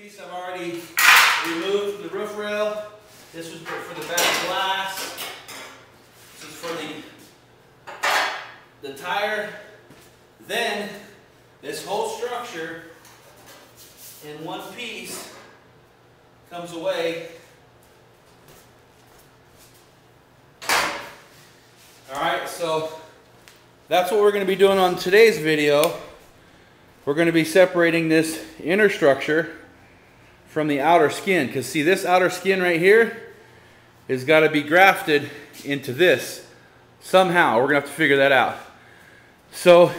piece I've already removed from the roof rail. This was for the back glass. This is for the tire. Then this whole structure in one piece comes away. Alright, so that's what we're going to be doing on today's video. We're going to be separating this inner structure from the outer skin, because see, this outer skin right here has got to be grafted into this somehow. We're going to have to figure that out. So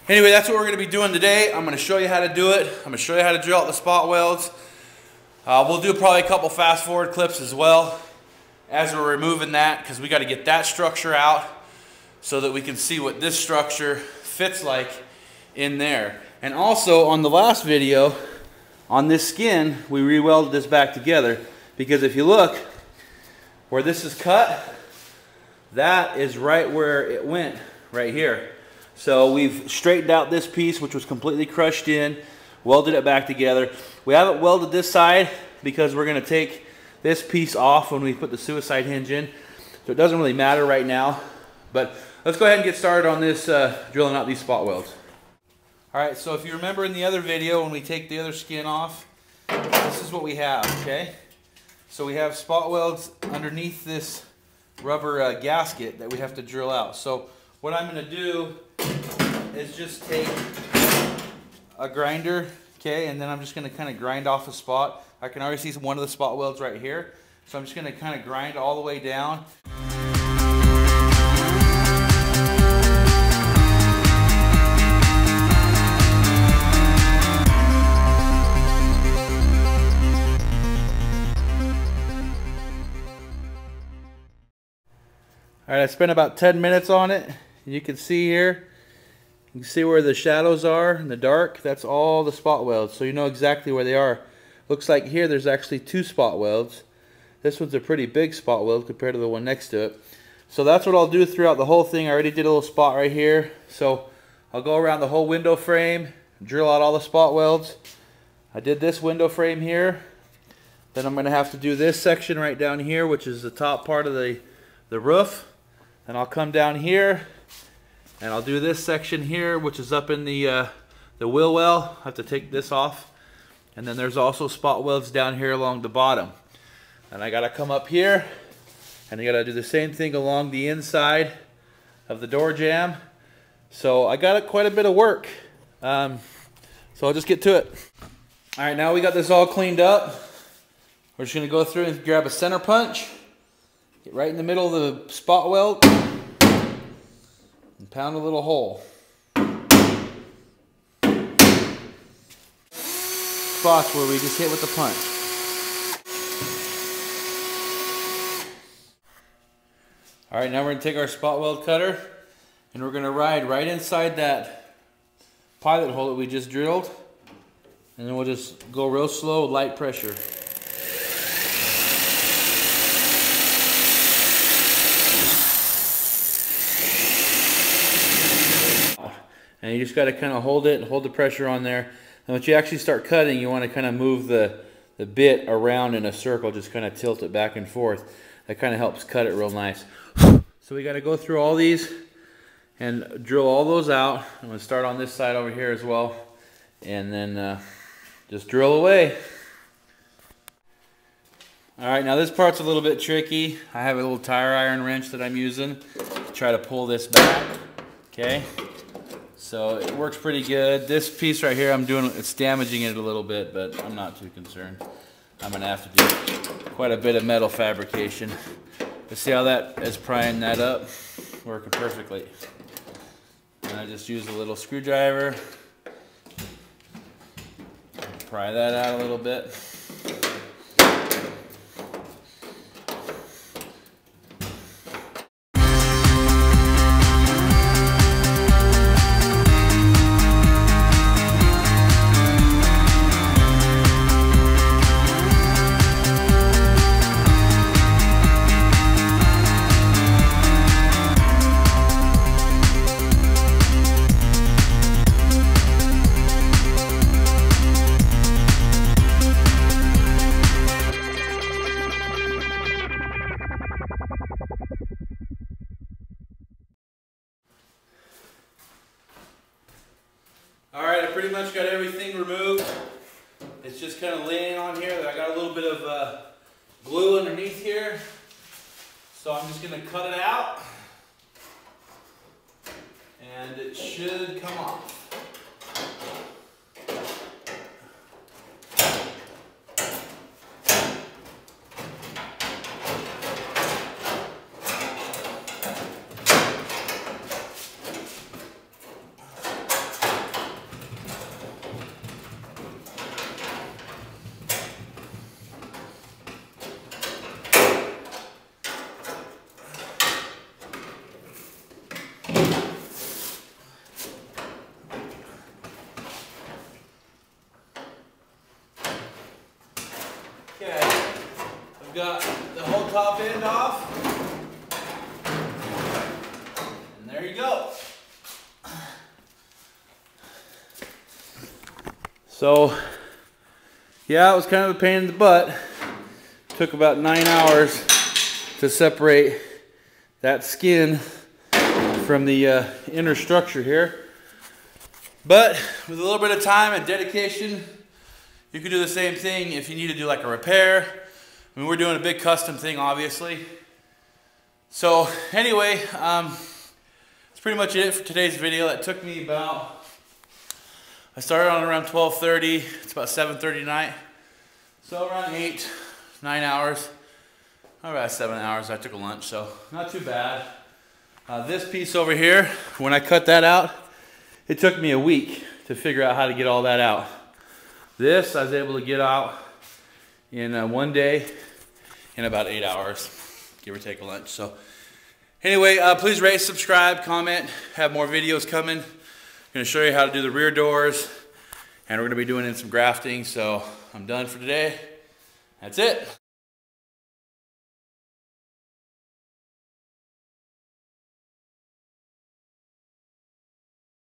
anyway, that's what we're going to be doing today. I'm going to show you how to do it. I'm going to show you how to drill out the spot welds. We'll do probably a couple fast forward clips as well as we're removing that, because we got to get that structure out so that we can see what this structure fits like in there. And also on the last video, on this skin, we re-welded this back together, because if you look where this is cut, that is right where it went, right here. So we've straightened out this piece, which was completely crushed in, welded it back together. We haven't welded this side because we're going to take this piece off when we put the suicide hinge in, so it doesn't really matter right now. But let's go ahead and get started on this drilling out these spot welds. Alright, so if you remember in the other video when we take the other skin off, this is what we have, okay? So we have spot welds underneath this rubber gasket that we have to drill out. So what I'm going to do is just take a grinder, okay, and then I'm just going to kind of grind off a spot. I can already see one of the spot welds right here, so I'm just going to kind of grind all the way down. Alright, I spent about 10 minutes on it. You can see here, you can see where the shadows are in the dark. That's all the spot welds, so you know exactly where they are. Looks like here there's actually 2 spot welds. This one's a pretty big spot weld compared to the one next to it. So that's what I'll do throughout the whole thing. I already did a little spot right here. So I'll go around the whole window frame, drill out all the spot welds. I did this window frame here. Then I'm going to have to do this section right down here, which is the top part of the roof. And I'll come down here and I'll do this section here, which is up in the wheel well. I have to take this off. And then there's also spot welds down here along the bottom. And I gotta come up here and I gotta do the same thing along the inside of the door jamb. So I got quite a bit of work. So I'll just get to it. All right, now we got this all cleaned up. We're just gonna go through and grab a center punch, get right in the middle of the spot weld, and pound a little hole. Spots where we just hit with the punch. Alright, now we're going to take our spot weld cutter and we're going to ride right inside that pilot hole that we just drilled, and then we'll just go real slow with light pressure. And you just got to kind of hold it and hold the pressure on there. And once you actually start cutting, you want to kind of move the bit around in a circle, just kind of tilt it back and forth. That kind of helps cut it real nice. So we got to go through all these and drill all those out. I'm going to start on this side over here as well. And then just drill away. Alright, now this part's a little bit tricky. I have a little tire iron wrench that I'm using to try to pull this back. Okay. So it works pretty good. This piece right here, it's damaging it a little bit, but I'm not too concerned. I'm gonna have to do quite a bit of metal fabrication. But see how that is prying that up? Working perfectly. And I just use a little screwdriver. Pry that out a little bit. pretty much got everything removed. It's just kind of laying on here. I got a little bit of glue underneath here. So I'm just going to cut it out. And it should come off. Okay, I've got the whole top end off, and there you go. So, yeah, it was kind of a pain in the butt. Took about 9 hours to separate that skin from the inner structure here. But with a little bit of time and dedication, you can do the same thing if you need to do like a repair. I mean, we're doing a big custom thing, obviously. So anyway, that's pretty much it for today's video. That took me about, I started on around 12:30. It's about 7:30 tonight. So around 9 hours. About 7 hours. I took a lunch, so not too bad. This piece over here, when I cut that out, it took me a week to figure out how to get all that out. This I was able to get out in one day in about 8 hours, give or take a lunch. So anyway, please rate, subscribe, comment. Have more videos coming. I'm going to show you how to do the rear doors, and we're going to be doing in some grafting. So I'm done for today. That's it.